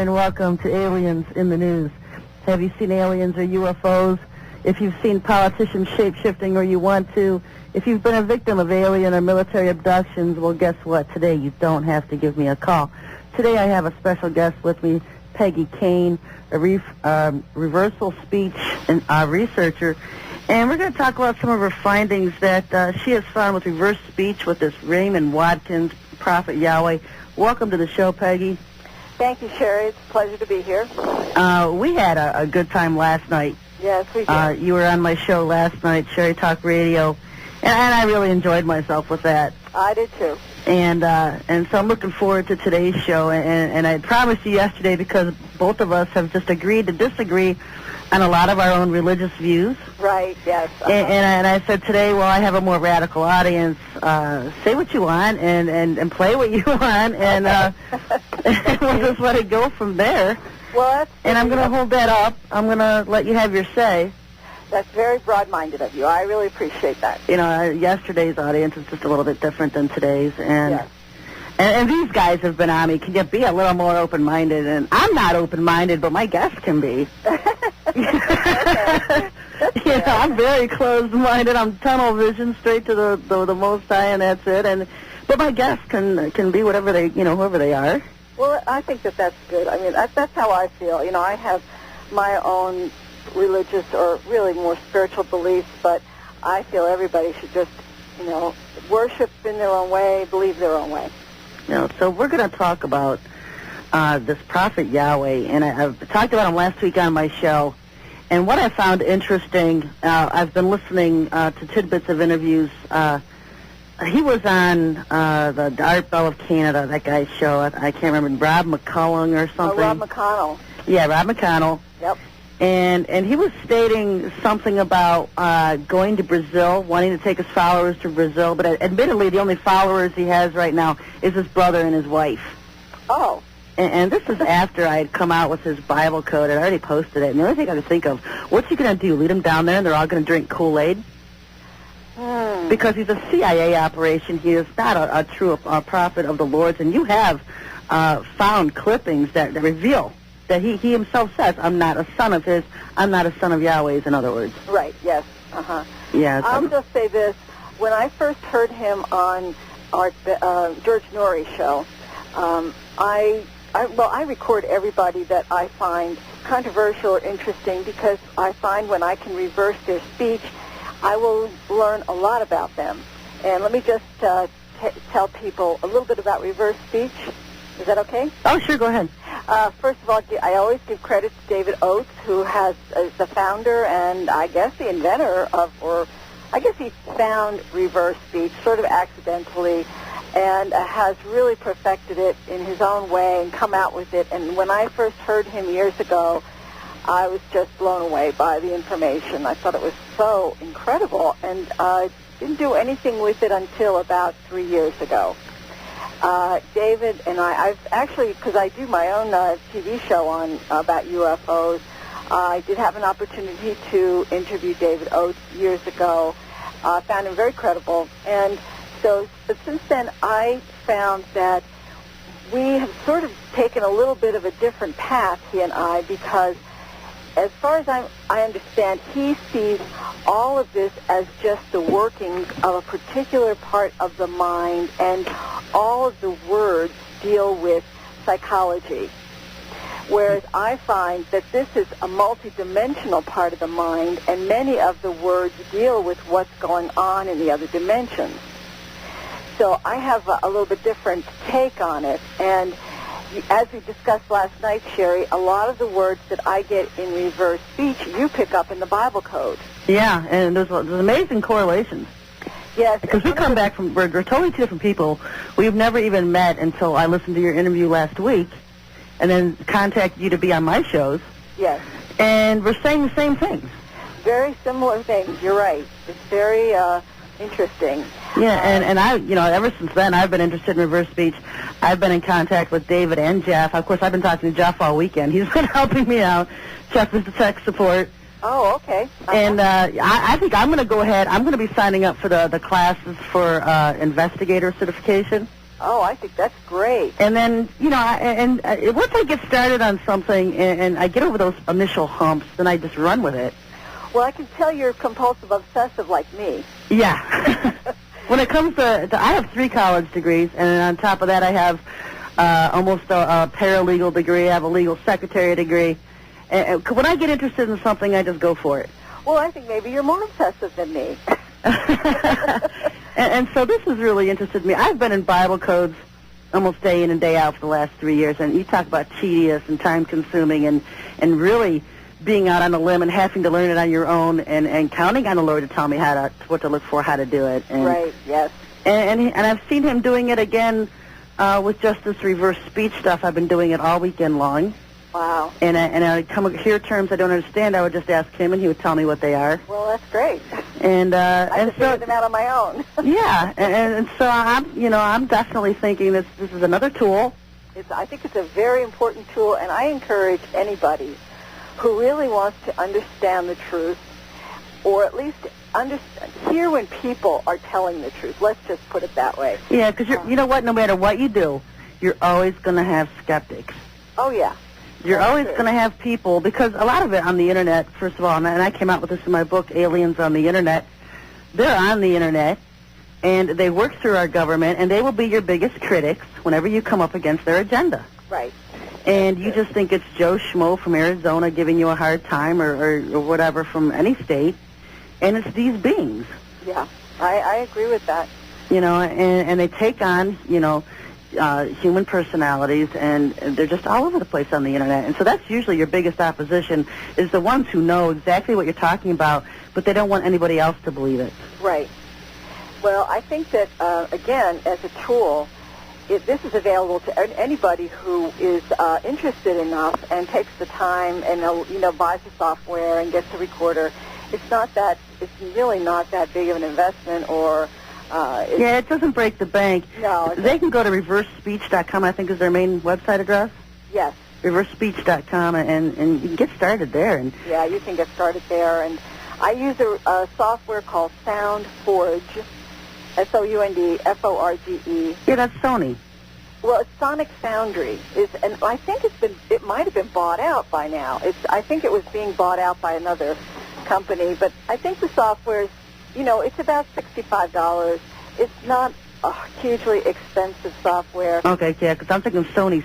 And welcome to Aliens in the News. Have you seen aliens or UFOs? If you've seen politicians shape-shifting or you want to, if you've been a victim of alien or military abductions, well, guess what? Today you don't have to give me a call. Today I have a special guest with me, Peggy Kane, a reversal speech and researcher. And we're going to talk about some of her findings that she has found with reverse speech with this Raymond Watkins, Prophet Yahweh. Welcome to the show, Peggy. Thank you, Sherry. It's a pleasure to be here. We had a good time last night. Yes, we did. You were on my show last night, Sherry Talk Radio, and I really enjoyed myself with that. I did too. And so I'm looking forward to today's show. And I promised you yesterday, because both of us have just agreed to disagree on a lot of our own religious views. Right, yes. Uh-huh. And I said today, well, I have a more radical audience. Say what you want and play what you want, and we'll just let it go from there. Well, and I'm going to hold that up. I'm going to let you have your say. That's very broad-minded of you. I really appreciate that. You know, yesterday's audience is just a little bit different than today's, and yes. And these guys have been on me. Can you be a little more open-minded? And I'm not open-minded, but my guests can be. You know, I'm very closed-minded. I'm tunnel vision, straight to the Most High, and that's it. But my guests can be whatever they, whoever they are. Well, I think that's good. I mean, that's how I feel. You know, I have my own religious or really more spiritual beliefs, but I feel everybody should just, worship in their own way, believe their own way. So we're going to talk about this Prophet Yahweh, and I've talked about him last week on my show. And what I found interesting, I've been listening to tidbits of interviews. He was on the Art Bell of Canada, that guy's show. I can't remember, Rob McCullum or something. Oh, Rob McConnell. Yeah, Rob McConnell. Yep. And he was stating something about going to Brazil, wanting to take his followers to Brazil, but admittedly the only followers he has right now is his brother and his wife. Oh. And this is after I had come out with his Bible code. I'd already posted it. And the only thing I could think of, what's he going to do, lead them down there and they're all going to drink Kool-Aid? Because he's a CIA operation. He is not a true prophet of the Lord's. And you have found clippings that reveal that he himself says, I'm not a son of his, I'm not a son of Yahweh's, in other words. Right, yes. Uh-huh. Yeah. I'll just say this. When I first heard him on our George Norrie's show, I record everybody that I find controversial or interesting, because I find when I can reverse their speech, I will learn a lot about them. And let me just tell people a little bit about reverse speech. Is that okay? Oh, sure, go ahead. First of all, I always give credit to David Oates, who is the founder and I guess the inventor of, or I guess he found reverse speech sort of accidentally, and has really perfected it in his own way and come out with it. And when I first heard him years ago, I was just blown away by the information. I thought it was so incredible, and didn't do anything with it until about 3 years ago. David and I've actually, because I do my own TV show about UFOs, I did have an opportunity to interview David Oates years ago. Found him very credible, and but since then I found that we have sort of taken a little bit of a different path, he and I, because as far as I understand, he sees all of this as just the workings of a particular part of the mind, and all of the words deal with psychology. Whereas I find that this is a multidimensional part of the mind, and many of the words deal with what's going on in the other dimensions. So I have a little bit different take on it. And as we discussed last night, Sherry, a lot of the words that I get in reverse speech, you pick up in the Bible code. Yeah, and there's amazing correlations. Yes. Because we come back from, we're totally two different people. We've never even met until I listened to your interview last week, and then contacted you to be on my shows. Yes. And we're saying the same things. Very similar things. You're right. It's very interesting. Yeah, and I, ever since then, I've been interested in reverse speech. I've been in contact with David and Jeff. Of course, I've been talking to Jeff all weekend. He's been helping me out. Jeff is the tech support. Oh, okay. Uh-huh. And I think I'm going to go ahead. I'm going to be signing up for the classes for investigator certification. Oh, I think that's great. And then, once I get started on something and I get over those initial humps, then I just run with it. Well, I can tell you're compulsive obsessive like me. Yeah. When it comes to I have 3 college degrees, and on top of that I have almost a paralegal degree. I have a legal secretary degree. And when I get interested in something, I just go for it. Well, I think maybe you're more obsessive than me. and so this has really interested me. I've been in Bible codes almost day in and day out for the last 3 years, and you talk about tedious and time-consuming and really being out on a limb and having to learn it on your own and counting on the Lord to tell me what to look for, how to do it. And, right, yes. And I've seen him doing it again with just this reverse speech stuff. I've been doing it all weekend long. Wow. And I come hear terms I don't understand. I would just ask him, and he would tell me what they are. Well, that's great. And I just figured them out on my own. Yeah, and so I'm definitely thinking this is another tool. I think it's a very important tool, and I encourage anybody who really wants to understand the truth, or at least hear when people are telling the truth. Let's just put it that way. Yeah, because you know what? No matter what you do, you're always going to have skeptics. Oh, yeah. You're always going to have people, because a lot of it on the Internet, first of all, and I came out with this in my book, Aliens on the Internet, they're on the Internet, and they work through our government, and they will be your biggest critics whenever you come up against their agenda. Right. And you just think it's Joe Schmo from Arizona giving you a hard time or whatever from any state, and it's these beings. Yeah, I agree with that. And they take on, human personalities, and they're just all over the place on the Internet. And so that's usually your biggest opposition, is the ones who know exactly what you're talking about, but they don't want anybody else to believe it. Right. Well, I think that, again, as a tool, this is available to anybody who is interested enough and takes the time and, buys the software and gets the recorder. It's really not that big of an investment, or... it doesn't break the bank. No. They can go to reversespeech.com, I think is their main website address. Yes. Reversespeech.com, and you can get started there. And yeah, you can get started there. And I use a software called SoundForge, SoundForge. Yeah, that's Sony. Well, it's Sonic Foundry, and I think it might have been bought out by now. I think it was being bought out by another company, but I think the software is, it's about $65. It's not a hugely expensive software. Okay, yeah, because I'm thinking Sony